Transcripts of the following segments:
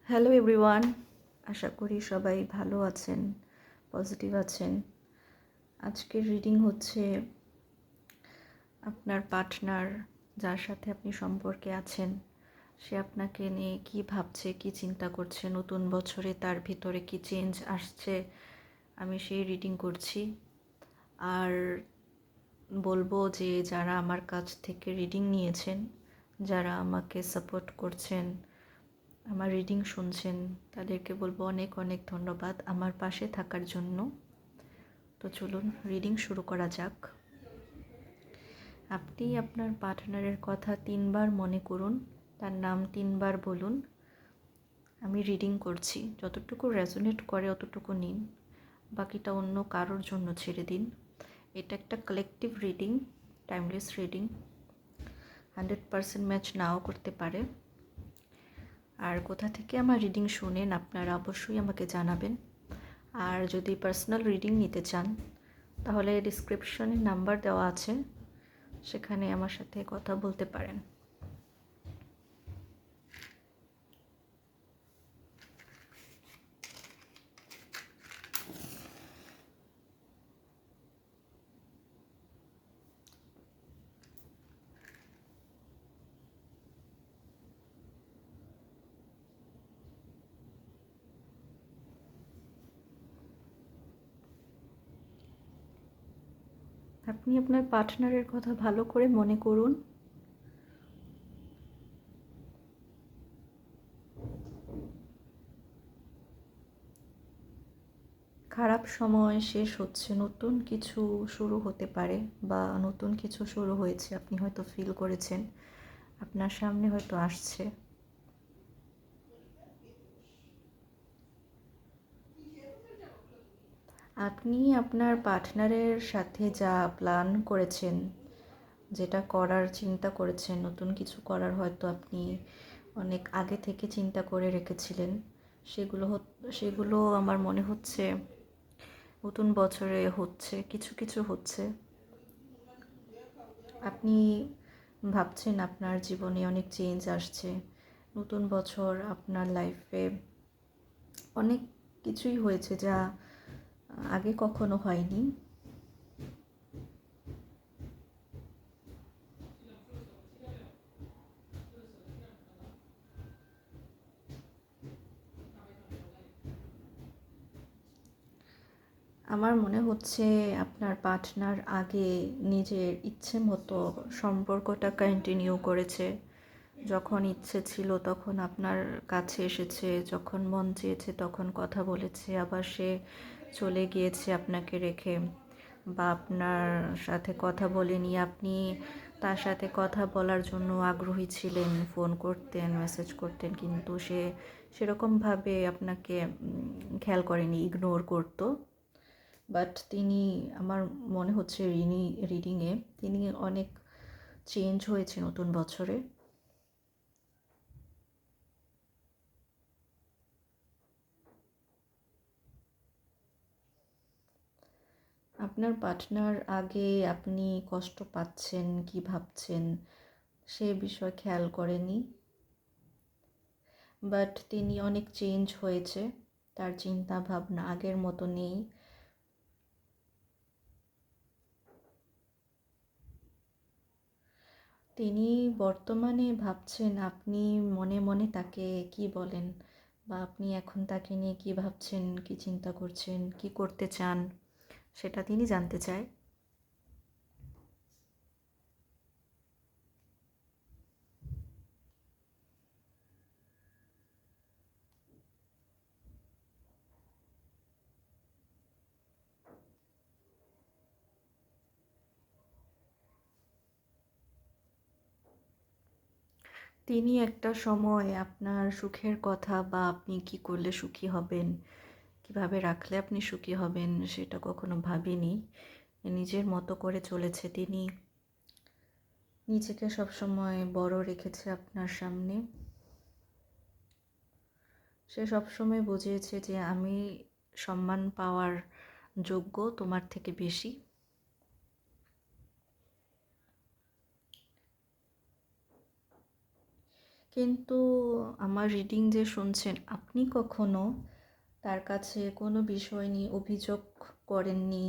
Hello everyone, আশা করি সবাই ভালো আছেন, পজিটিভ আছেন। আজকের রিডিং হচ্ছে আপনার পার্টনার, যার সাথে আপনি সম্পর্কে আছেন, সে আপনাকে নিয়ে কী ভাবছে, কী চিন্তা করছে, নতুন বছরে তার ভিতরে কী চেঞ্জ আসছে, আমি সেই রিডিং করছি। আর বলবো যে যারা আমার কাছ থেকে রিডিং নিয়েছেন, যারা আমাকে সাপোর্ট করছেন, আমার রিডিং শুনছেন, তাদেরকে বলবো অনেক অনেক ধন্যবাদ আমার পাশে থাকার জন্য। তো চলুন রিডিং শুরু করা যাক। আপনি আপনার পার্টনারের কথা 3বার মনে করুন, তার নাম 3বার বলুন। আমি রিডিং করছি, যতটুকু রেজোনেট করে অতটুকু নিন, বাকিটা অন্য কারোর জন্য ছেড়ে দিন। এটা একটা collective reading, timeless reading, 100% match নাও করতে পারে। আর কোথা থেকে আমার রিডিং শুনেন আপনারা অবশ্যই আমাকে জানাবেন। আর যদি পার্সোনাল রিডিং নিতে চান তাহলে ডিসক্রিপশনে নাম্বার দেওয়া আছে, সেখানে আমার সাথে কথা বলতে পারেন। আপনি আপনার পার্টনারের কথা ভালো করে মনে করুন। খারাপ সময় শেষ হচ্ছে, নতুন কিছু শুরু হতে পারে, বা নতুন কিছু শুরু হয়েছে, আপনি হয়তো ফিল করেছেন, আপনার সামনে হয়তো আসছে। আপনি আপনার পার্টনারের সাথে যা প্ল্যান করেছেন, যেটা করার চিন্তা করেছেন, নতুন কিছু করার হয়তো আপনি অনেক আগে থেকে চিন্তা করে রেখেছিলেন, সেগুলো আমার মনে হচ্ছে নতুন বছরে হচ্ছে, কিছু কিছু হচ্ছে। আপনি ভাবছেন আপনার জীবনে অনেক চেঞ্জ আসছে, নতুন বছর আপনার লাইফে অনেক কিছুই হয়েছে যা আগে কখনো হয়নি। আমার মনে হচ্ছে আপনার পার্টনার আগে নিজের ইচ্ছে মতো সম্পর্কটা কন্টিনিউ করেছে। যখন ইচ্ছে ছিল তখন আপনার কাছে এসেছে, যখন মন চেয়েছে তখন কথা বলেছে, আবার সে চলে গিয়েছে আপনাকে রেখে, বা আপনার সাথে কথা বলেনি। আপনি তার সাথে কথা বলার জন্য আগ্রহী ছিলেন, ফোন করতেন, মেসেজ করতেন, কিন্তু সে সেরকমভাবে আপনাকে খেয়াল করেনি, ইগনোর করতো। বাট তিনি, আমার মনে হচ্ছে রিডিংয়ে তিনি অনেক চেঞ্জ হয়েছে নতুন বছরে। আপনার পার্টনার আগে আপনি কষ্ট পাচ্ছেন কি ভাবছেন সে বিষয় খেয়াল করেনি, বাট তিনি অনেক চেঞ্জ হয়েছে, তার চিন্তা ভাবনা আগের মতো নেই। তিনি বর্তমানে ভাবছেন আপনি মনে মনে তাকে কি বলেন, বা আপনি এখন তাকে নিয়ে কি ভাবছেন, কি চিন্তা করছেন, কি করতে চান, সেটা তিনি জানতে চায়। তিনি একটা সময় আপনার সুখের কথা, বা আপনি কি করলে সুখী হবেন, কিভাবে রাখলে আপনি সুখী হবেন, সেটা কখনো ভাবেনি। নিজের মতো করে চলেছে তিনি, নিজেকে সবসময় বড় রেখেছে আপনার সামনে। সে সবসময় বুঝিয়েছে যে আমি সম্মান পাওয়ার যোগ্য তোমার থেকে বেশি। কিন্তু আমার রিডিং যে শুনছেন, আপনি কখনো তার কাছে কোনো বিষয় নিয়ে অভিযোগ করেননি,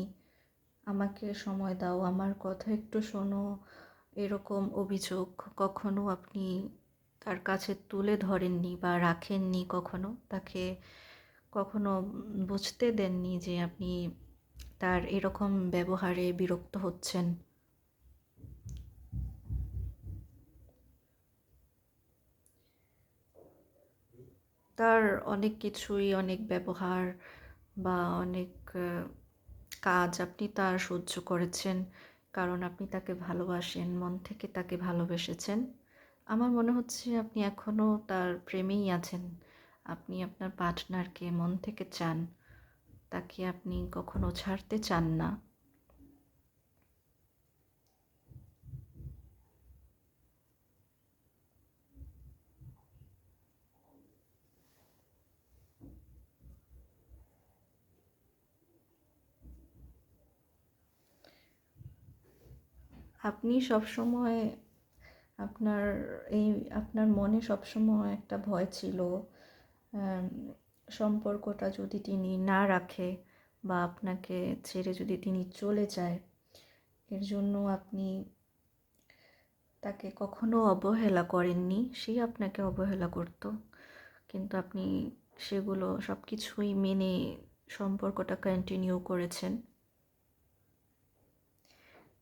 আমাকে সময় দাও, আমার কথা একটু শোনো, এরকম অভিযোগ কখনো আপনি তার কাছে তুলে ধরেননি বা রাখেননি কখনো, তাকে কখনো বুঝতে দেননি যে আপনি তার এরকম ব্যবহারে বিরক্ত হচ্ছেন। তার অনেক কিছুই, অনেক ব্যবহার বা অনেক কাজ আপনি তার সহ্য করেছেন, কারণ আপনি তাকে ভালোবাসেন, মন থেকে তাকে ভালোবেসেছেন। আমার মনে হচ্ছে আপনি এখনও তার প্রেমেই আছেন। আপনি আপনার পার্টনারকে মন থেকে চান, তাকে আপনি কখনো ছাড়তে চান না। আপনি সবসময় আপনার এই আপনার মনে সবসময় একটা ভয় ছিল, আম, সম্পর্কটা যদি তিনি না রাখে বা আপনাকে ছেড়ে যদি তিনি চলে যায়, এর জন্য আপনি তাকে কখনো অবহেলা করেননি, সে আপনাকে অবহেলা করত, কিন্তু আপনি সেগুলো সব কিছুই মেনে সম্পর্কটা কন্টিনিউ করেছেন।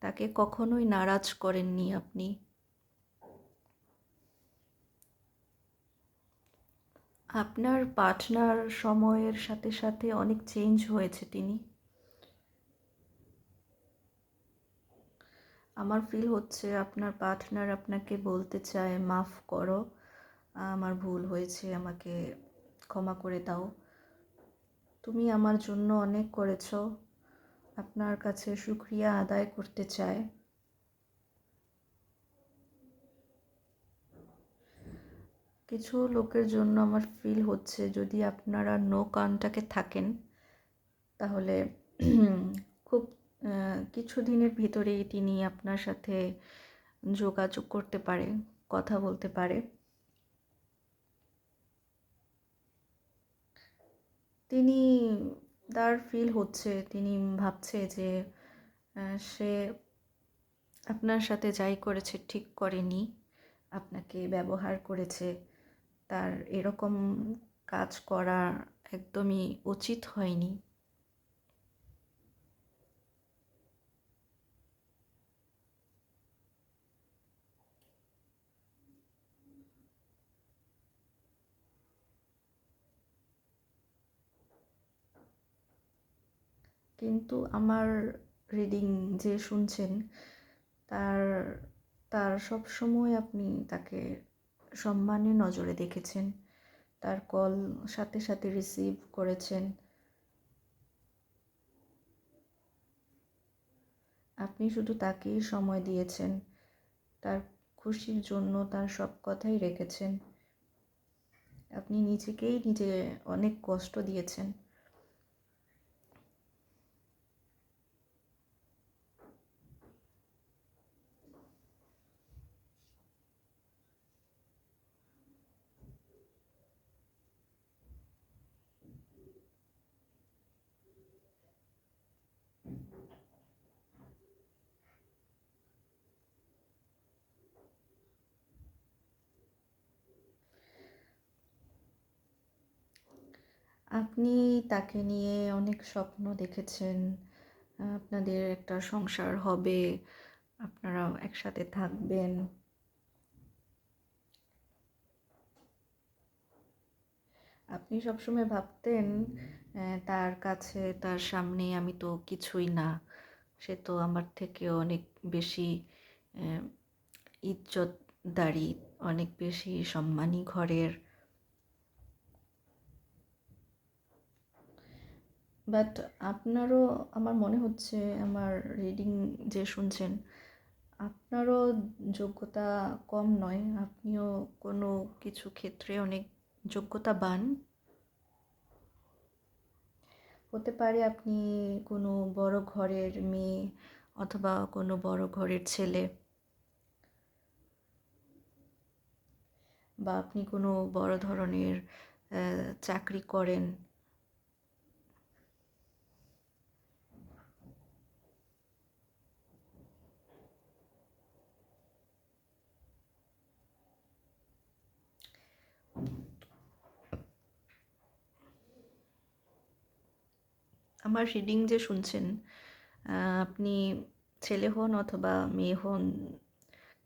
তাকে কখনোই নারাজ করেননি আপনি। আপনার পার্টনার সময়ের সাথে সাথে অনেক চেঞ্জ হয়েছে তিনি। আমার ফিল হচ্ছে আপনার পার্টনার আপনাকে বলতে চায়, মাফ করো, আমার ভুল হয়েছে, আমাকে ক্ষমা করে দাও, তুমি আমার জন্য অনেক করেছো, আপনার কাছে শুকরিয়া আদায় করতে চায়। কিছু লোকের জন্য আমার ফিল হচ্ছে যদি আপনারা নো কন্টাক্টে থাকেন, তাহলে খুব কিছু দিনের ভিতরেই তিনি আপনার সাথে যোগাযোগ করতে পারে, কথা বলতে পারে। তিনি, তার ফিল হচ্ছে, তিনি ভাবছে যে সে আপনার সাথে যাই করেছে ঠিক করেনি, আপনাকে ব্যবহার করেছে, তার এরকম কাজ করা একদমই উচিত হয়নি। কিন্তু আমার রিডিং যে শুনছেন, তার তার সব সময় আপনি তাকে সম্মানের নজরে দেখেছেন, তার কল সাথে সাথে রিসিভ করেছেন, আপনি শুধু তাকেই সময় দিয়েছেন, তার খুশির জন্য তার সব কথাই রেখেছেন, আপনি নিজেকেই নিজে অনেক কষ্ট দিয়েছেন। আপনি তাকে নিয়ে অনেক স্বপ্ন দেখেছেন, আপনাদের একটা সংসার হবে, আপনারা একসাথে থাকবেন। আপনি সবসময় ভাবতেন তার কাছে, তার সামনে আমি তো কিছুই না, সে তো আমার থেকে অনেক বেশি আহ, ইজ্জতদারি, অনেক বেশি সম্মানী ঘরের। বাট আপনারও, আমার মনে হচ্ছে, আমার রিডিং যে শুনছেন, আপনারও যোগ্যতা কম নয়, আপনিও কোনো কিছু ক্ষেত্রে অনেক যোগ্যতাবান। হতে পারে আপনি কোনো বড় ঘরের মেয়ে অথবা কোনো বড় ঘরের ছেলে। বা আপনি কোনো বড় ধরনের চাকরি করেন। আমার রিডিং যে শুনছেন, আপনি ছেলে হন অথবা মেয়ে হন,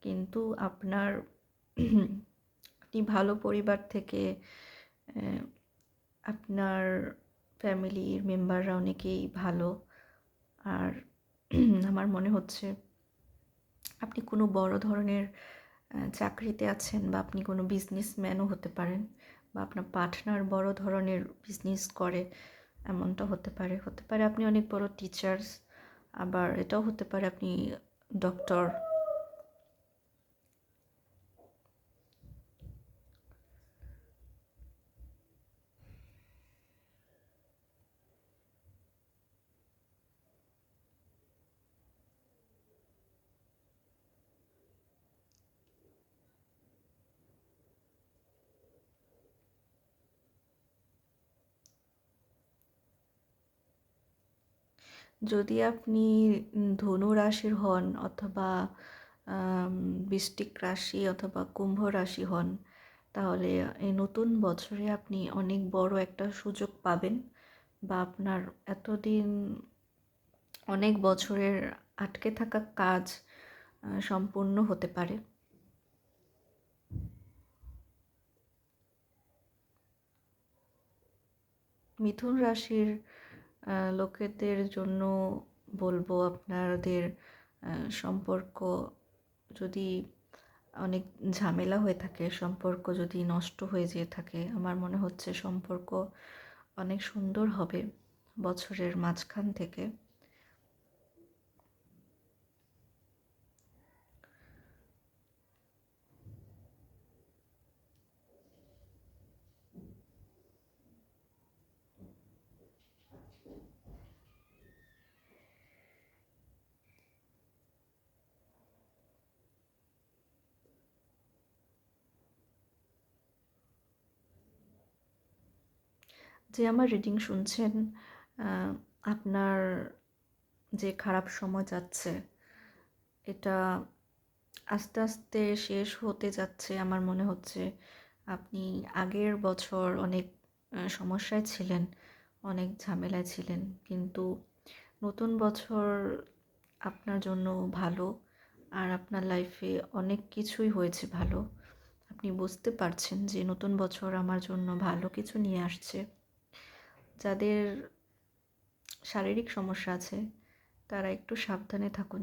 কিন্তু আপনি ভালো পরিবার থেকে, আপনার ফ্যামিলির মেম্বাররা অনেকেই ভালো। আর আমার মনে হচ্ছে আপনি কোনো বড় ধরনের চাকরিতে আছেন, বা আপনি কোনো বিজনেসম্যানও হতে পারেন, বা আপনার পার্টনার বড় ধরনের বিজনেস করে, এমনটা হতে পারে আপনি অনেক বড় টিচার্স, আবার এটাও হতে পারে আপনি ডক্টর। যদি আপনি ধনু রাশির হন, অথবা বৃশ্চিক রাশি অথবা কুম্ভ রাশি হন, তাহলে এই নতুন বছরে আপনি অনেক বড় একটা সুযোগ পাবেন, বা আপনার এতদিন অনেক বছরের আটকে থাকা কাজ সম্পূর্ণ হতে পারে। মিথুন রাশির লোকেদের জন্য বলবো, আপনাদের সম্পর্ক যদি অনেক ঝামেলা হয়ে থাকে, সম্পর্ক যদি নষ্ট হয়ে যেয়ে থাকে, আমার মনে হচ্ছে সম্পর্ক অনেক সুন্দর হবে বছরের মাঝখান থেকে। যে আমার রিডিং শুনছেন, আপনার যে খারাপ সময় যাচ্ছে, এটা আস্তে আস্তে শেষ হতে যাচ্ছে। আমার মনে হচ্ছে আপনি আগের বছর অনেক সমস্যায় ছিলেন, অনেক ঝামেলায় ছিলেন, কিন্তু নতুন বছর আপনার জন্য ভালো। আর আপনার লাইফে অনেক কিছুই হয়েছে ভালো। আপনি বুঝতে পারছেন যে নতুন বছর আমার জন্য ভালো কিছু নিয়ে আসছে। যাদের শারীরিক সমস্যা আছে, তারা একটু সাবধানে থাকুন।